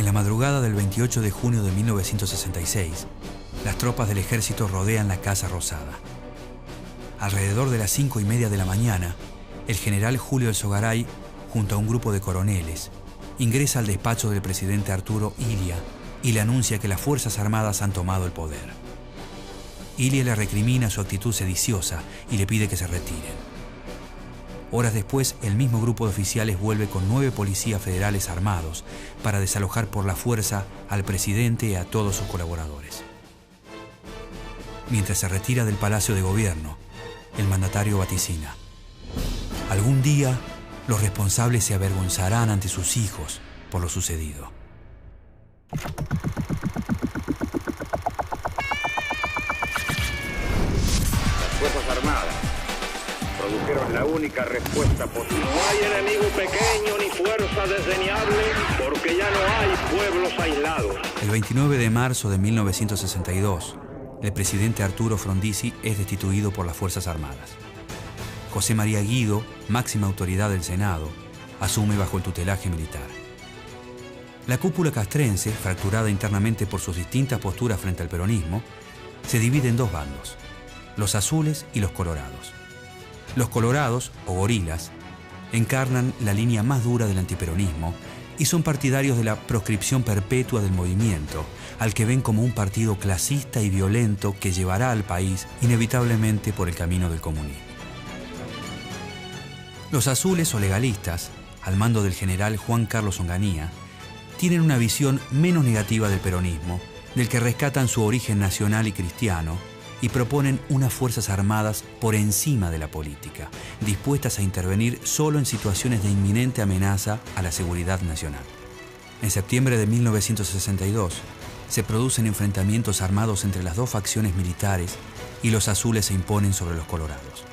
En la madrugada del 28 de junio de 1966, las tropas del ejército rodean la Casa Rosada. Alrededor de las 5:30 de la mañana, el general Julio Alzogaray, junto a un grupo de coroneles, ingresa al despacho del presidente Arturo Illia y le anuncia que las Fuerzas Armadas han tomado el poder. Illia le recrimina su actitud sediciosa y le pide que se retiren. Horas después, el mismo grupo de oficiales vuelve con 9 policías federales armados para desalojar por la fuerza al presidente y a todos sus colaboradores. Mientras se retira del Palacio de Gobierno, el mandatario vaticina: algún día los responsables se avergonzarán ante sus hijos por lo sucedido. Las Fuerzas Armadas produjeron la única respuesta posible. No hay enemigo pequeño ni fuerza desdeñable, porque ya no hay pueblos aislados. El 29 de marzo de 1962, el presidente Arturo Frondizi es destituido por las Fuerzas Armadas. José María Guido, máxima autoridad del Senado, asume bajo el tutelaje militar. La cúpula castrense, fracturada internamente por sus distintas posturas frente al peronismo, se divide en dos bandos: los azules y los colorados. Los colorados, o gorilas, encarnan la línea más dura del antiperonismo y son partidarios de la proscripción perpetua del movimiento, al que ven como un partido clasista y violento que llevará al país inevitablemente por el camino del comunismo. Los azules o legalistas, al mando del general Juan Carlos Onganía, tienen una visión menos negativa del peronismo, del que rescatan su origen nacional y cristiano, y proponen unas Fuerzas Armadas por encima de la política, dispuestas a intervenir solo en situaciones de inminente amenaza a la seguridad nacional. En septiembre de 1962, se producen enfrentamientos armados entre las dos facciones militares y los azules se imponen sobre los colorados.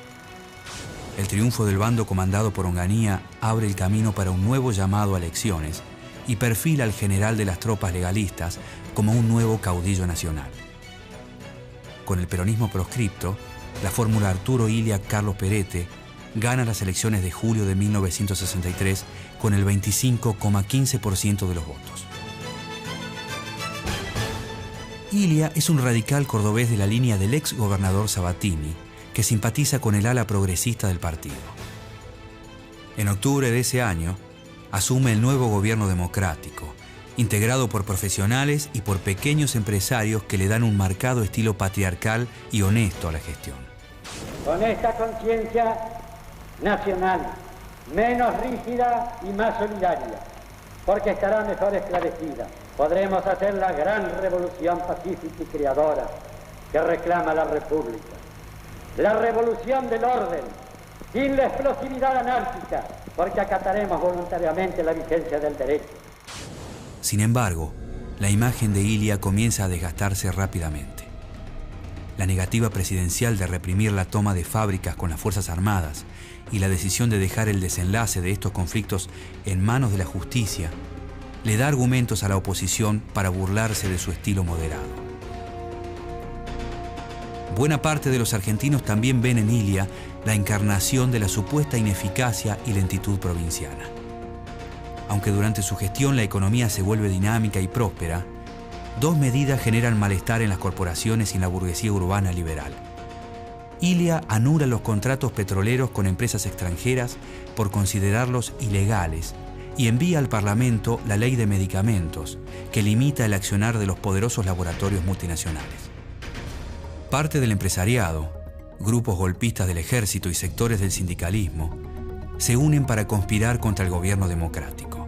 El triunfo del bando comandado por Onganía abre el camino para un nuevo llamado a elecciones y perfila al general de las tropas legalistas como un nuevo caudillo nacional. Con el peronismo proscripto, la fórmula Arturo Illia Carlos Perete gana las elecciones de julio de 1963 con el 25,15% de los votos. Illia es un radical cordobés de la línea del ex gobernador Sabatini, que simpatiza con el ala progresista del partido. En octubre de ese año, asume el nuevo gobierno democrático, integrado por profesionales y por pequeños empresarios que le dan un marcado estilo patriarcal y honesto a la gestión. Con esta conciencia nacional, menos rígida y más solidaria, porque estará mejor esclarecida, podremos hacer la gran revolución pacífica y creadora que reclama la República. La revolución del orden, sin la explosividad anárquica, porque acataremos voluntariamente la vigencia del derecho. Sin embargo, la imagen de Illia comienza a desgastarse rápidamente. La negativa presidencial de reprimir la toma de fábricas con las Fuerzas Armadas y la decisión de dejar el desenlace de estos conflictos en manos de la justicia le da argumentos a la oposición para burlarse de su estilo moderado. Buena parte de los argentinos también ven en Illia la encarnación de la supuesta ineficacia y lentitud provinciana. Aunque durante su gestión la economía se vuelve dinámica y próspera, dos medidas generan malestar en las corporaciones y en la burguesía urbana liberal. Illia anula los contratos petroleros con empresas extranjeras por considerarlos ilegales y envía al Parlamento la ley de medicamentos, que limita el accionar de los poderosos laboratorios multinacionales. Parte del empresariado, grupos golpistas del ejército y sectores del sindicalismo se unen para conspirar contra el gobierno democrático.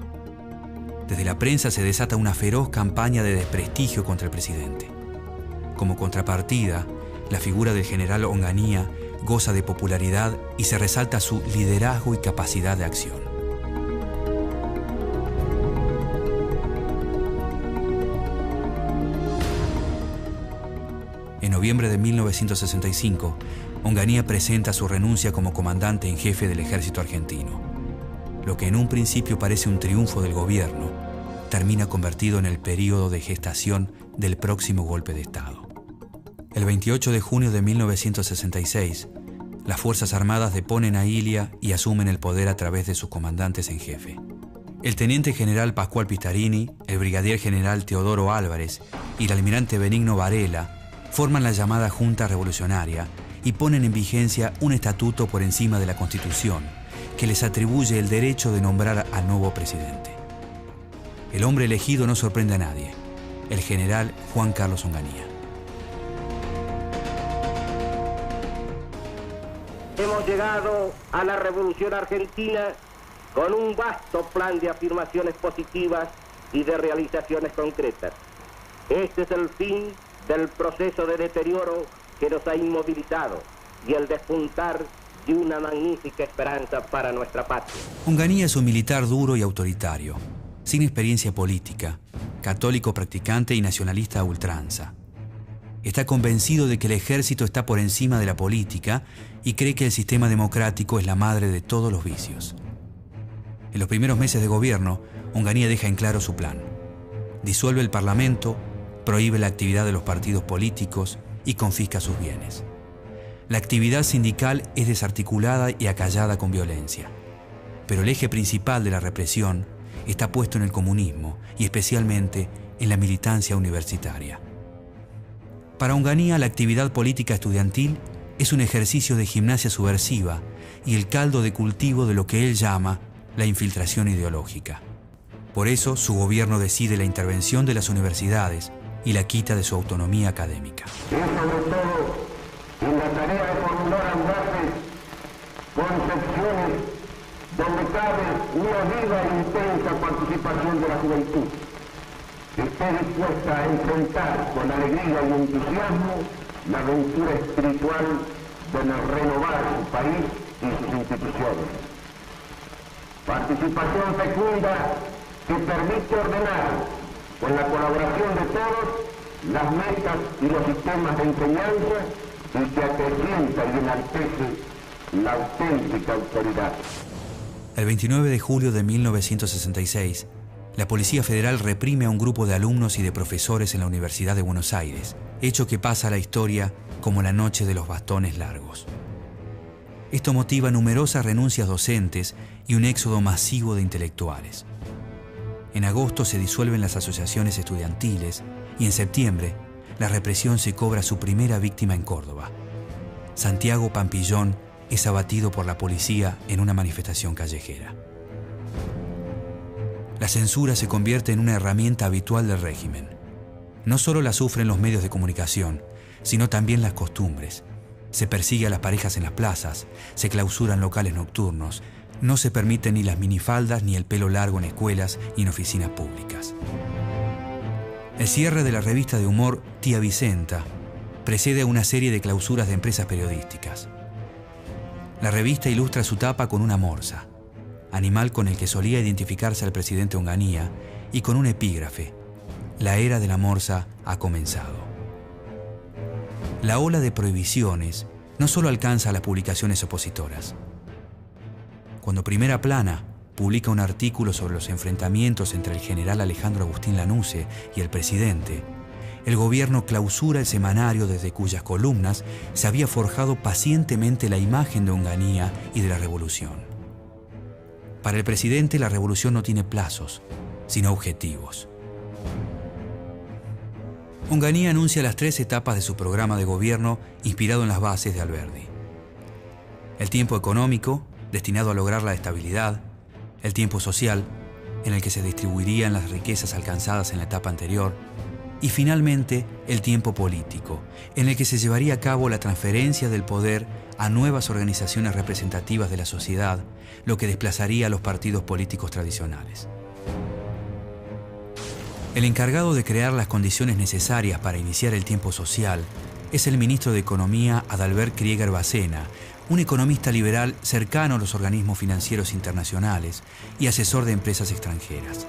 Desde la prensa se desata una feroz campaña de desprestigio contra el presidente. Como contrapartida, la figura del general Onganía goza de popularidad y se resalta su liderazgo y capacidad de acción. En noviembre de 1965, Onganía presenta su renuncia como comandante en jefe del ejército argentino. Lo que en un principio parece un triunfo del gobierno, termina convertido en el período de gestación del próximo golpe de Estado. El 28 de junio de 1966, las Fuerzas Armadas deponen a Illia y asumen el poder a través de sus comandantes en jefe. El teniente general Pascual Pistarini, el brigadier general Teodoro Álvarez y el almirante Benigno Varela forman la llamada Junta Revolucionaria y ponen en vigencia un estatuto por encima de la Constitución que les atribuye el derecho de nombrar al nuevo presidente. El hombre elegido no sorprende a nadie, el general Juan Carlos Onganía. Hemos llegado a la Revolución Argentina con un vasto plan de afirmaciones positivas y de realizaciones concretas. Este es el fin del proceso de deterioro que nos ha inmovilizado y el despuntar de una magnífica esperanza para nuestra patria. Onganía es un militar duro y autoritario, sin experiencia política, católico practicante y nacionalista a ultranza. Está convencido de que el ejército está por encima de la política y cree que el sistema democrático es la madre de todos los vicios. En los primeros meses de gobierno, Onganía deja en claro su plan. Disuelve el Parlamento, prohíbe la actividad de los partidos políticos y confisca sus bienes. La actividad sindical es desarticulada y acallada con violencia. Pero el eje principal de la represión está puesto en el comunismo y especialmente en la militancia universitaria. Para Onganía, la actividad política estudiantil es un ejercicio de gimnasia subversiva y el caldo de cultivo de lo que él llama la infiltración ideológica. Por eso, su gobierno decide la intervención de las universidades y la quita de su autonomía académica. Y sobre todo, en la tarea de formular audaces concepciones donde cabe una viva e intensa participación de la juventud, que esté dispuesta a enfrentar con alegría y entusiasmo la aventura espiritual de renovar su país y sus instituciones. Participación fecunda que permite ordenar, con la colaboración de todos, las metas y los sistemas de enseñanza y que acrecienta y enaltece la auténtica autoridad. El 29 de julio de 1966, la Policía Federal reprime a un grupo de alumnos y de profesores en la Universidad de Buenos Aires, hecho que pasa a la historia como la noche de los bastones largos. Esto motiva numerosas renuncias docentes y un éxodo masivo de intelectuales. En agosto se disuelven las asociaciones estudiantiles y en septiembre la represión se cobra su primera víctima en Córdoba. Santiago Pampillón es abatido por la policía en una manifestación callejera. La censura se convierte en una herramienta habitual del régimen. No solo la sufren los medios de comunicación, sino también las costumbres. Se persigue a las parejas en las plazas, se clausuran locales nocturnos, no se permiten ni las minifaldas ni el pelo largo en escuelas y en oficinas públicas. El cierre de la revista de humor Tía Vicenta precede a una serie de clausuras de empresas periodísticas. La revista ilustra su tapa con una morsa, animal con el que solía identificarse al presidente Onganía, y con un epígrafe: la era de la morsa ha comenzado. La ola de prohibiciones no solo alcanza a las publicaciones opositoras. Cuando Primera Plana publica un artículo sobre los enfrentamientos entre el general Alejandro Agustín Lanusse y el presidente, el gobierno clausura el semanario desde cuyas columnas se había forjado pacientemente la imagen de Onganía y de la revolución. Para el presidente, la revolución no tiene plazos, sino objetivos. Onganía anuncia las 3 etapas de su programa de gobierno inspirado en las bases de Alberdi. El tiempo económico, destinado a lograr la estabilidad; el tiempo social, en el que se distribuirían las riquezas alcanzadas en la etapa anterior; y finalmente el tiempo político, en el que se llevaría a cabo la transferencia del poder a nuevas organizaciones representativas de la sociedad, lo que desplazaría a los partidos políticos tradicionales. El encargado de crear las condiciones necesarias para iniciar el tiempo social es el ministro de Economía Adalbert Krieger Bacena, un economista liberal cercano a los organismos financieros internacionales y asesor de empresas extranjeras.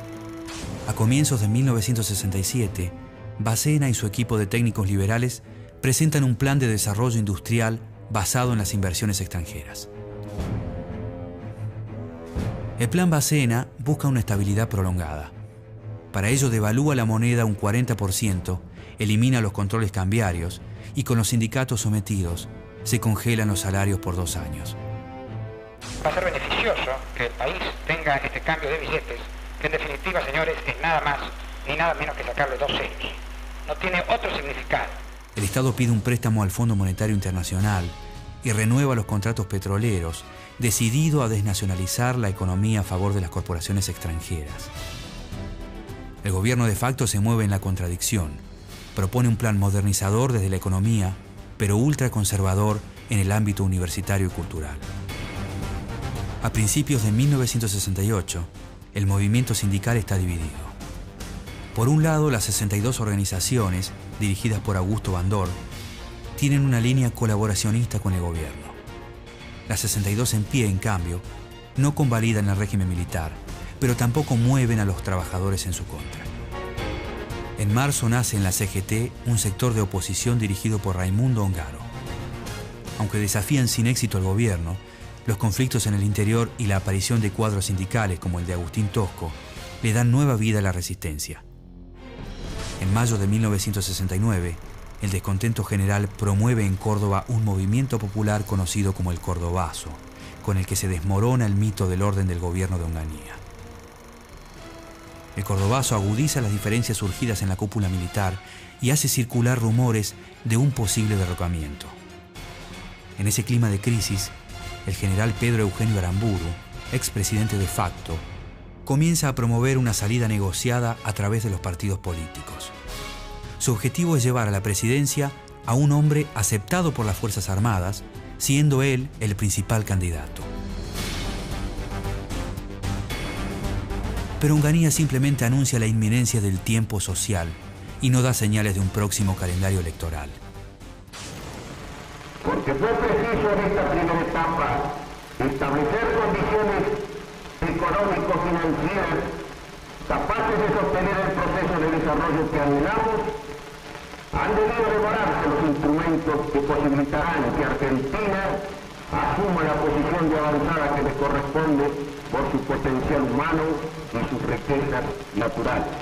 A comienzos de 1967, Bacena y su equipo de técnicos liberales presentan un plan de desarrollo industrial basado en las inversiones extranjeras. El plan Bacena busca una estabilidad prolongada. Para ello devalúa la moneda un 40%, elimina los controles cambiarios y con los sindicatos sometidos se congelan los salarios por 2 años. Va a ser beneficioso que el país tenga este cambio de billetes que en definitiva, señores, es nada más ni nada menos que sacarle 2 ceros. No tiene otro significado. El Estado pide un préstamo al Fondo Monetario Internacional y renueva los contratos petroleros, decidido a desnacionalizar la economía a favor de las corporaciones extranjeras. El gobierno de facto se mueve en la contradicción. Propone un plan modernizador desde la economía, pero ultraconservador en el ámbito universitario y cultural. A principios de 1968, el movimiento sindical está dividido. Por un lado, las 62 organizaciones, dirigidas por Augusto Bandor, tienen una línea colaboracionista con el gobierno. Las 62 en pie, en cambio, no convalidan el régimen militar, pero tampoco mueven a los trabajadores en su contra. En marzo nace en la CGT un sector de oposición dirigido por Raimundo Ongaro. Aunque desafían sin éxito al gobierno, los conflictos en el interior y la aparición de cuadros sindicales como el de Agustín Tosco le dan nueva vida a la resistencia. En mayo de 1969, el descontento general promueve en Córdoba un movimiento popular conocido como el Cordobazo, con el que se desmorona el mito del orden del gobierno de Onganía. El Cordobazo agudiza las diferencias surgidas en la cúpula militar y hace circular rumores de un posible derrocamiento. En ese clima de crisis, el general Pedro Eugenio Aramburu, expresidente de facto, comienza a promover una salida negociada a través de los partidos políticos. Su objetivo es llevar a la presidencia a un hombre aceptado por las Fuerzas Armadas, siendo él el principal candidato. Pero Onganía simplemente anuncia la inminencia del tiempo social y no da señales de un próximo calendario electoral. Porque fue preciso en esta primera etapa establecer condiciones económico-financieras capaces de sostener el proceso de desarrollo que anhelamos. Han debido elaborarse los instrumentos que posibilitarán que Argentina asuma la posición de avanzada que le corresponde por su potencial humano y sus riquezas naturales.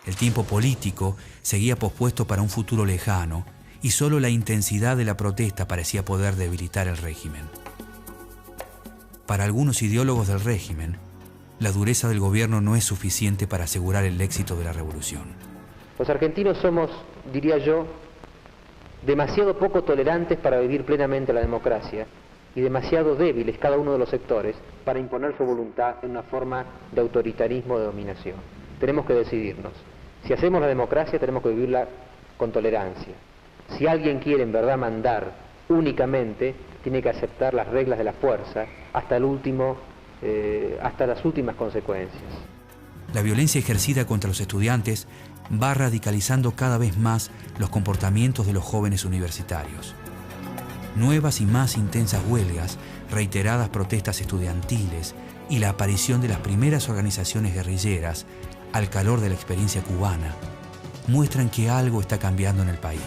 El tiempo político seguía pospuesto para un futuro lejano y solo la intensidad de la protesta parecía poder debilitar el régimen. Para algunos ideólogos del régimen, la dureza del gobierno no es suficiente para asegurar el éxito de la revolución. Los argentinos somos, diría yo, demasiado poco tolerantes para vivir plenamente la democracia y demasiado débiles cada uno de los sectores para imponer su voluntad en una forma de autoritarismo o de dominación. Tenemos que decidirnos. Si hacemos la democracia, tenemos que vivirla con tolerancia. Si alguien quiere en verdad mandar únicamente, tiene que aceptar las reglas de la fuerza hasta las últimas consecuencias. La violencia ejercida contra los estudiantes va radicalizando cada vez más los comportamientos de los jóvenes universitarios. Nuevas y más intensas huelgas, reiteradas protestas estudiantiles y la aparición de las primeras organizaciones guerrilleras, al calor de la experiencia cubana, muestran que algo está cambiando en el país.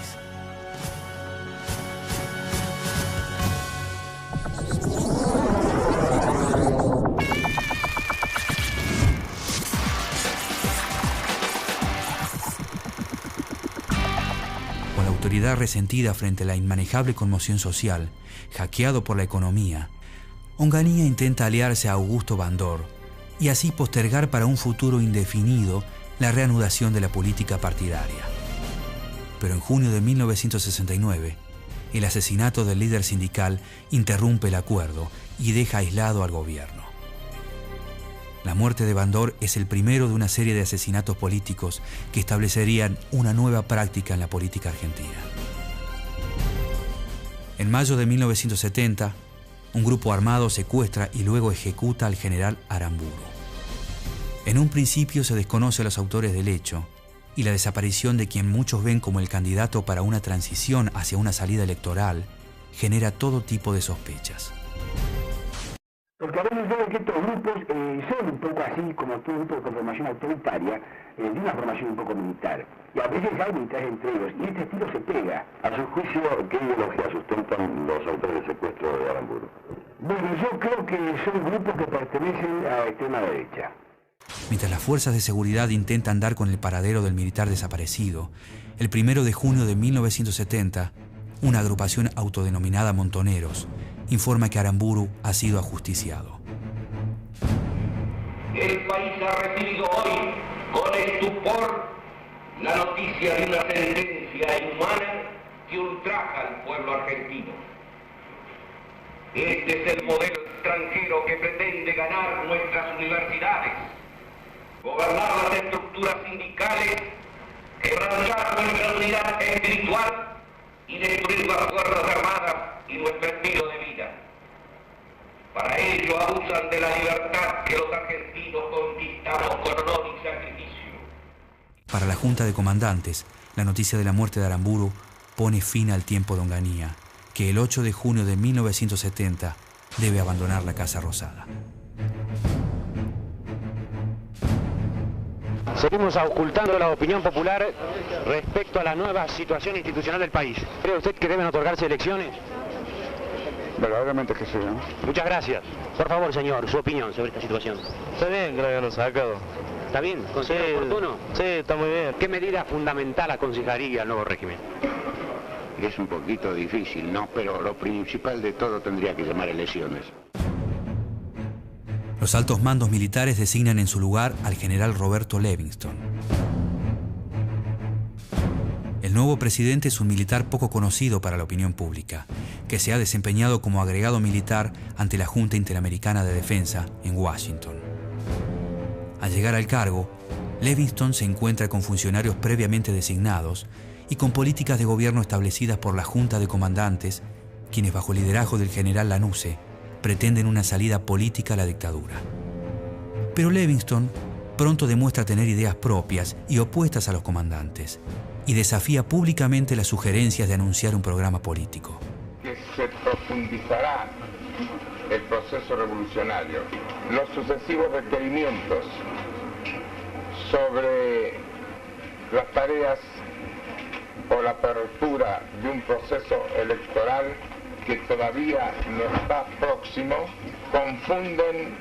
Con la autoridad resentida frente a la inmanejable conmoción social, hackeado por la economía, Onganía intenta aliarse a Augusto Bandor y así postergar para un futuro indefinido la reanudación de la política partidaria. Pero en junio de 1969, el asesinato del líder sindical interrumpe el acuerdo y deja aislado al gobierno. La muerte de Bandor es el primero de una serie de asesinatos políticos que establecerían una nueva práctica en la política argentina. En mayo de 1970, un grupo armado secuestra y luego ejecuta al general Aramburu. En un principio se desconoce a los autores del hecho y la desaparición de quien muchos ven como el candidato para una transición hacia una salida electoral genera todo tipo de sospechas. Porque a veces veo que estos grupos son un poco así como todo grupo con formación autoritaria, de una formación un poco militar. Y a veces hay militares entre ellos, y este estilo se pega. A su juicio, ¿qué ideología sustentan los autores del secuestro de Aramburu? Bueno, yo creo que son grupos que pertenecen a la extrema derecha. Mientras las fuerzas de seguridad intentan dar con el paradero del militar desaparecido, el 1 de junio de 1970, una agrupación autodenominada Montoneros informa que Aramburu ha sido ajusticiado. El país ha recibido con estupor la noticia de una sentencia inhumana que ultraja al pueblo argentino. Este es el modelo extranjero que pretende ganar nuestras universidades, gobernar las estructuras sindicales, quebrantar nuestra unidad espiritual y destruir las Fuerzas Armadas y nuestro estilo de vida. Para ello abusan de la libertad que los argentinos conquistamos con honor y sacrificio. Para la Junta de Comandantes, la noticia de la muerte de Aramburu pone fin al tiempo de Onganía, que el 8 de junio de 1970 debe abandonar la Casa Rosada. Seguimos ocultando la opinión popular respecto a la nueva situación institucional del país. ¿Cree usted que deben otorgarse elecciones? Verdaderamente que sí, ¿no? Muchas gracias. Por favor, señor, su opinión sobre esta situación. Está bien, creo que lo han sacado. ¿Está bien? ¿Considera oportuno? Sí, está muy bien. ¿Qué medida fundamental aconsejaría al nuevo régimen? Es un poquito difícil, ¿no? Pero lo principal de todo tendría que llamar elecciones. Los altos mandos militares designan en su lugar al general Roberto Levingston. El nuevo presidente es un militar poco conocido para la opinión pública, que se ha desempeñado como agregado militar ante la Junta Interamericana de Defensa en Washington. Al llegar al cargo, Levingston se encuentra con funcionarios previamente designados y con políticas de gobierno establecidas por la Junta de Comandantes, quienes bajo el liderazgo del general Lanusse pretenden una salida política a la dictadura. Pero Levingston pronto demuestra tener ideas propias y opuestas a los comandantes, y desafía públicamente las sugerencias de anunciar un programa político. Que se profundizará el proceso revolucionario. Los sucesivos requerimientos sobre las tareas o la apertura de un proceso electoral que todavía no está próximo, confunden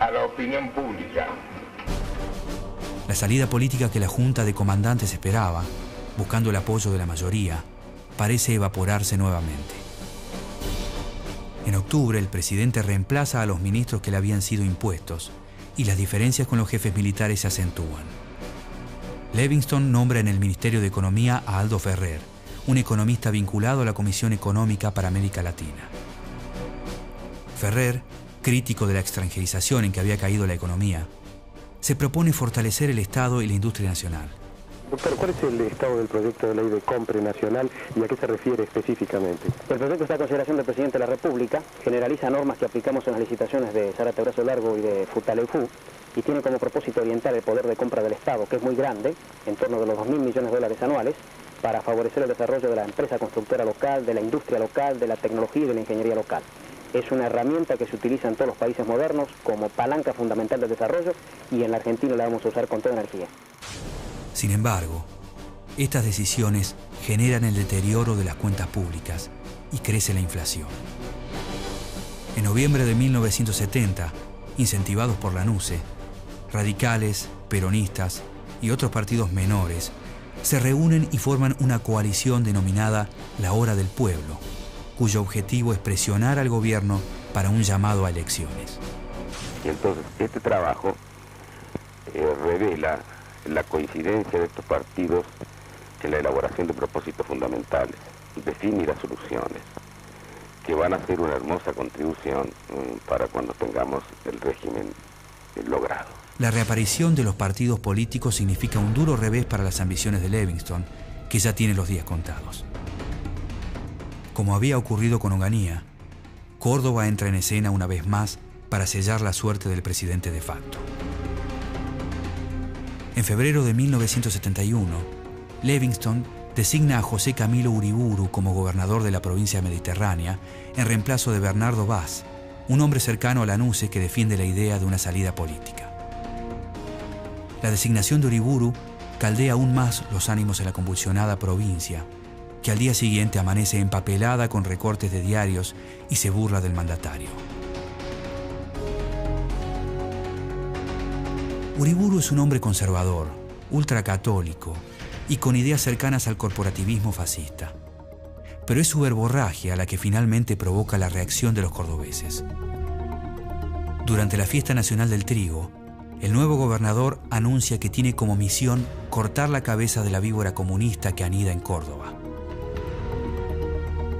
a la opinión pública. La salida política que la Junta de Comandantes esperaba, buscando el apoyo de la mayoría, parece evaporarse nuevamente. En octubre, el presidente reemplaza a los ministros que le habían sido impuestos y las diferencias con los jefes militares se acentúan. Levingston nombra en el Ministerio de Economía a Aldo Ferrer, un economista vinculado a la Comisión Económica para América Latina. Ferrer, crítico de la extranjerización en que había caído la economía, se propone fortalecer el Estado y la industria nacional. Doctor, ¿cuál es el estado del proyecto de ley de compra nacional y a qué se refiere específicamente? El proyecto está a consideración del Presidente de la República, generaliza normas que aplicamos en las licitaciones de Zárate Brazo Largo y de Futaleufú y tiene como propósito orientar el poder de compra del Estado, que es muy grande, en torno de los 2.000 millones de dólares anuales, para favorecer el desarrollo de la empresa constructora local, de la industria local, de la tecnología y de la ingeniería local. Es una herramienta que se utiliza en todos los países modernos como palanca fundamental del desarrollo y en la Argentina la vamos a usar con toda energía. Sin embargo, estas decisiones generan el deterioro de las cuentas públicas y crece la inflación. En noviembre de 1970, incentivados por Lanusse, radicales, peronistas y otros partidos menores se reúnen y forman una coalición denominada La Hora del Pueblo, cuyo objetivo es presionar al gobierno para un llamado a elecciones. Y entonces este trabajo revela la coincidencia de estos partidos en la elaboración de propósitos fundamentales, define las soluciones, que van a ser una hermosa contribución para cuando tengamos el régimen logrado. La reaparición de los partidos políticos significa un duro revés para las ambiciones de Levingston, que ya tiene los días contados. Como había ocurrido con Onganía, Córdoba entra en escena una vez más para sellar la suerte del presidente de facto. En febrero de 1971, Levingston designa a José Camilo Uriburu como gobernador de la provincia mediterránea en reemplazo de Bernardo Vaz, un hombre cercano a Lanusse que defiende la idea de una salida política. La designación de Uriburu caldea aún más los ánimos en la convulsionada provincia, que al día siguiente amanece empapelada con recortes de diarios y se burla del mandatario. Uriburu es un hombre conservador, ultracatólico y con ideas cercanas al corporativismo fascista. Pero es su verborragia la que finalmente provoca la reacción de los cordobeses. Durante la Fiesta Nacional del Trigo, el nuevo gobernador anuncia que tiene como misión cortar la cabeza de la víbora comunista que anida en Córdoba.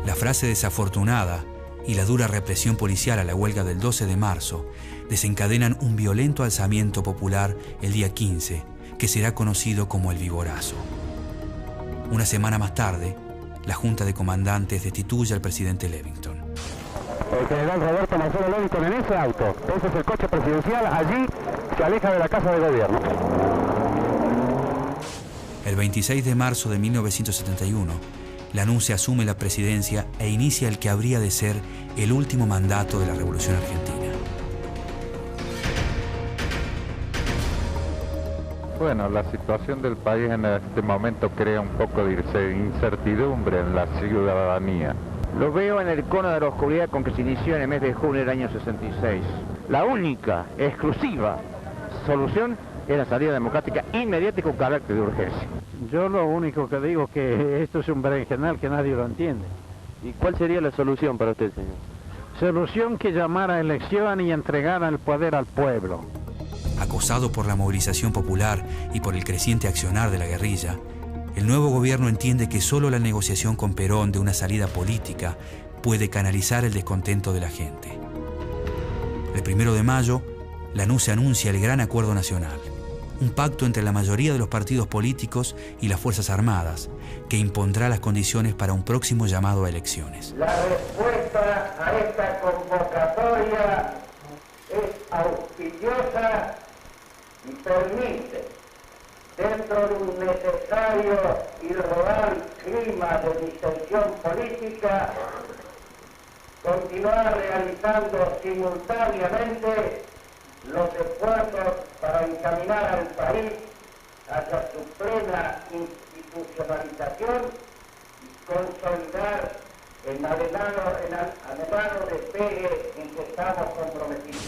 La frase desafortunada y la dura represión policial a la huelga del 12 de marzo desencadenan un violento alzamiento popular el día 15, que será conocido como el Viborazo. Una semana más tarde, la Junta de Comandantes destituye al presidente Levington. El general Roberto Marcelo Levington en ese auto, ese es el coche presidencial, allí se aleja de la Casa de Gobierno. El 26 de marzo de 1971, la NUCE asume la presidencia e inicia el que habría de ser el último mandato de la Revolución Argentina. Bueno, la situación del país en este momento crea un poco de incertidumbre en la ciudadanía. Lo veo en el cono de la oscuridad con que se inició en el mes de junio del año 66. La única, exclusiva solución es la salida democrática inmediata y con carácter de urgencia. Yo lo único que digo es que esto es un berenjenal que nadie lo entiende. ¿Y cuál sería la solución para usted, señor? Solución que llamara a elección y entregara el poder al pueblo. Acosado por la movilización popular y por el creciente accionar de la guerrilla, el nuevo gobierno entiende que solo la negociación con Perón de una salida política puede canalizar el descontento de la gente. El 1 de mayo, la NUCE anuncia el Gran Acuerdo Nacional, un pacto entre la mayoría de los partidos políticos y las Fuerzas Armadas, que impondrá las condiciones para un próximo llamado a elecciones. La respuesta a esta convocatoria es auspiciosa y permite, dentro de un necesario y real clima de distensión política, continuar realizando simultáneamente los esfuerzos para encaminar al país hacia su plena institucionalización y consolidar el anhelado despegue en que estamos comprometidos.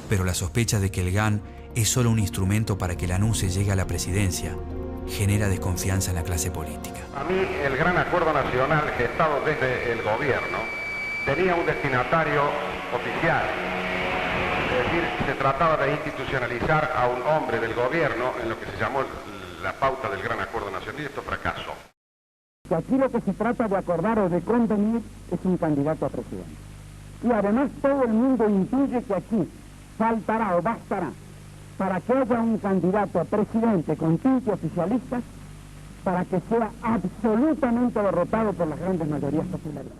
Pero la sospecha de que el GAN es solo un instrumento para que la NUCE llegue a la presidencia genera desconfianza en la clase política. A mí el Gran Acuerdo Nacional gestado desde el gobierno tenía un destinatario oficial. Es decir, se trataba de institucionalizar a un hombre del gobierno en lo que se llamó la pauta del Gran Acuerdo Nacional, y esto fracasó. Aquí lo que se trata de acordar o de convenir es un candidato a presidente. Y además todo el mundo intuye que aquí faltará o bastará para que haya un candidato a presidente con tintes oficialistas para que sea absolutamente derrotado por las grandes mayorías populares.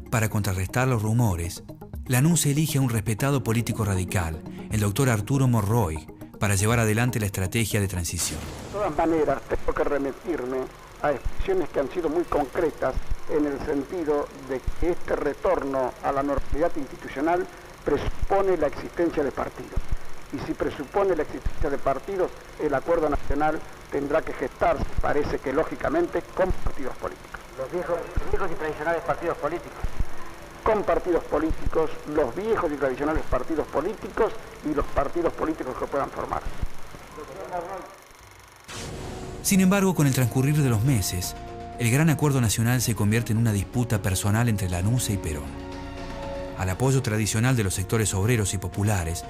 Para contrarrestar los rumores, la NUCE elige a un respetado político radical, el doctor Arturo Monroy, para llevar adelante la estrategia de transición. De todas maneras, tengo que remitirme a expresiones que han sido muy concretas en el sentido de que este retorno a la normalidad institucional presupone la existencia de partidos. Y si presupone la existencia de partidos, el Acuerdo Nacional tendrá que gestarse, parece que lógicamente, con partidos políticos. Los viejos y tradicionales partidos políticos. Con partidos políticos, los viejos y tradicionales partidos políticos y los partidos políticos que puedan formar. Sin embargo, con el transcurrir de los meses, el Gran Acuerdo Nacional se convierte en una disputa personal entre la NUCE y Perón. Al apoyo tradicional de los sectores obreros y populares,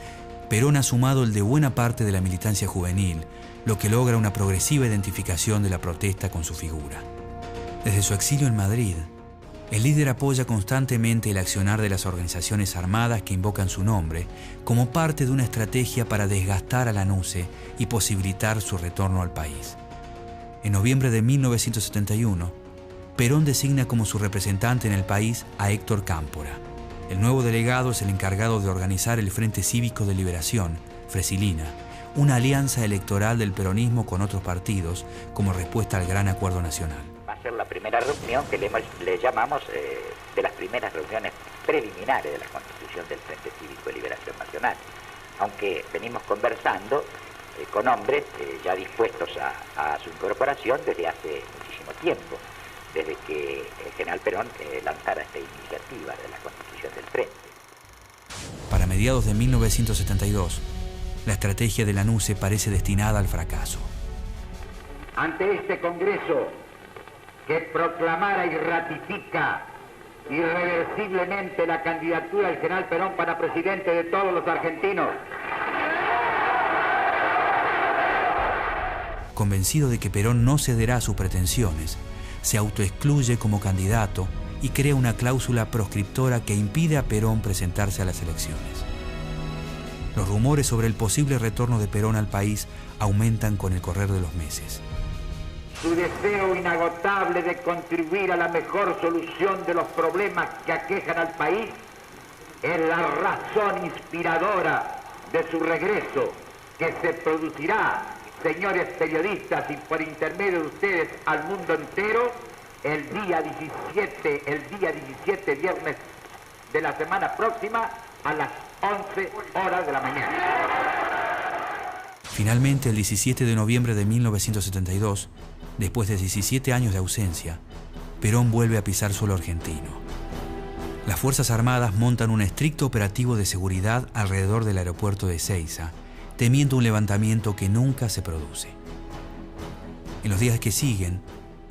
Perón ha sumado el de buena parte de la militancia juvenil, lo que logra una progresiva identificación de la protesta con su figura. Desde su exilio en Madrid, el líder apoya constantemente el accionar de las organizaciones armadas que invocan su nombre como parte de una estrategia para desgastar a la NUCE y posibilitar su retorno al país. En noviembre de 1971, Perón designa como su representante en el país a Héctor Cámpora. El nuevo delegado es el encargado de organizar el Frente Cívico de Liberación, Fresilina, una alianza electoral del peronismo con otros partidos como respuesta al Gran Acuerdo Nacional. Va a ser la primera reunión que le llamamos de las primeras reuniones preliminares de la constitución del Frente Cívico de Liberación Nacional, aunque venimos conversando con hombres ya dispuestos a su incorporación desde hace muchísimo tiempo, desde que el general Perón lanzara esta iniciativa de la constitución del Frente. Para mediados de 1972, la estrategia de la NUCE parece destinada al fracaso. Ante este Congreso que proclamara y ratifica irreversiblemente la candidatura del general Perón para presidente de todos los argentinos, convencido de que Perón no cederá a sus pretensiones, se autoexcluye como candidato y crea una cláusula proscriptora que impide a Perón presentarse a las elecciones. Los rumores sobre el posible retorno de Perón al país aumentan con el correr de los meses. Su deseo inagotable de contribuir a la mejor solución de los problemas que aquejan al país es la razón inspiradora de su regreso, que se producirá, señores periodistas, y por intermedio de ustedes al mundo entero, el día 17, viernes de la semana próxima, a las 11 horas de la mañana. Finalmente, el 17 de noviembre de 1972, después de 17 años de ausencia, Perón vuelve a pisar suelo argentino. Las Fuerzas Armadas montan un estricto operativo de seguridad alrededor del aeropuerto de Ezeiza, temiendo un levantamiento que nunca se produce. En los días que siguen,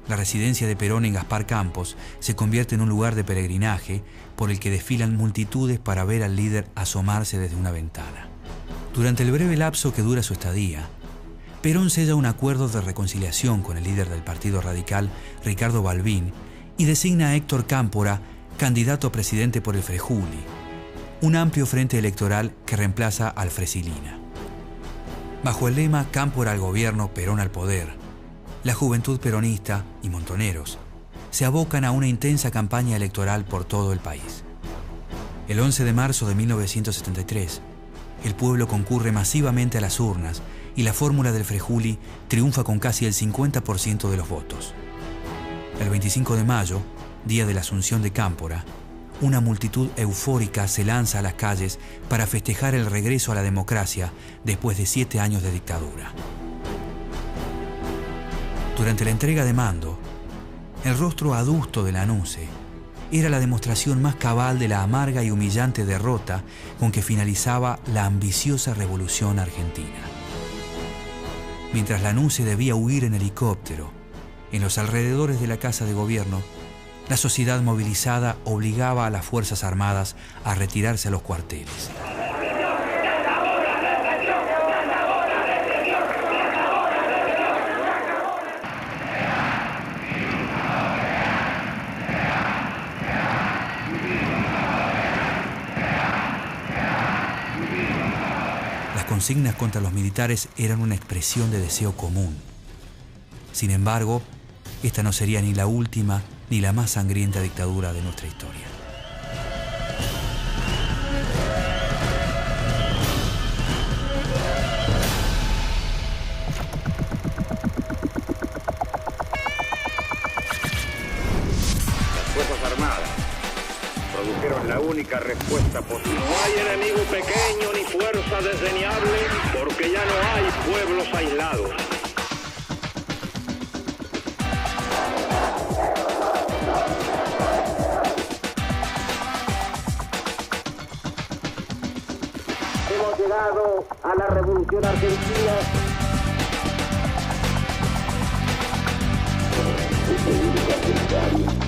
la residencia de Perón en Gaspar Campos se convierte en un lugar de peregrinaje por el que desfilan multitudes para ver al líder asomarse desde una ventana. Durante el breve lapso que dura su estadía, Perón sella un acuerdo de reconciliación con el líder del Partido Radical, Ricardo Balbín, y designa a Héctor Cámpora candidato a presidente por el Frejuli, un amplio frente electoral que reemplaza al Fresilina. Bajo el lema Cámpora al gobierno, Perón al poder, la juventud peronista y montoneros se abocan a una intensa campaña electoral por todo el país. El 11 de marzo de 1973, el pueblo concurre masivamente a las urnas y la fórmula del Frejuli triunfa con casi el 50% de los votos. El 25 de mayo, día de la asunción de Cámpora, una multitud eufórica se lanza a las calles para festejar el regreso a la democracia después de 7 años de dictadura. Durante la entrega de mando, el rostro adusto de Lanusse era la demostración más cabal de la amarga y humillante derrota con que finalizaba la ambiciosa revolución argentina. Mientras Lanusse debía huir en helicóptero, en los alrededores de la Casa de Gobierno, la sociedad movilizada obligaba a las Fuerzas Armadas a retirarse a los cuarteles. Las consignas contra los militares eran una expresión de deseo común. Sin embargo, esta no sería ni la última ni la más sangrienta dictadura de nuestra historia. Las Fuerzas Armadas produjeron la única respuesta posible. No hay enemigo pequeño ni fuerza desdeñable, porque ya no hay pueblos aislados. Hemos llegado a la Revolución Argentina. República Argentina.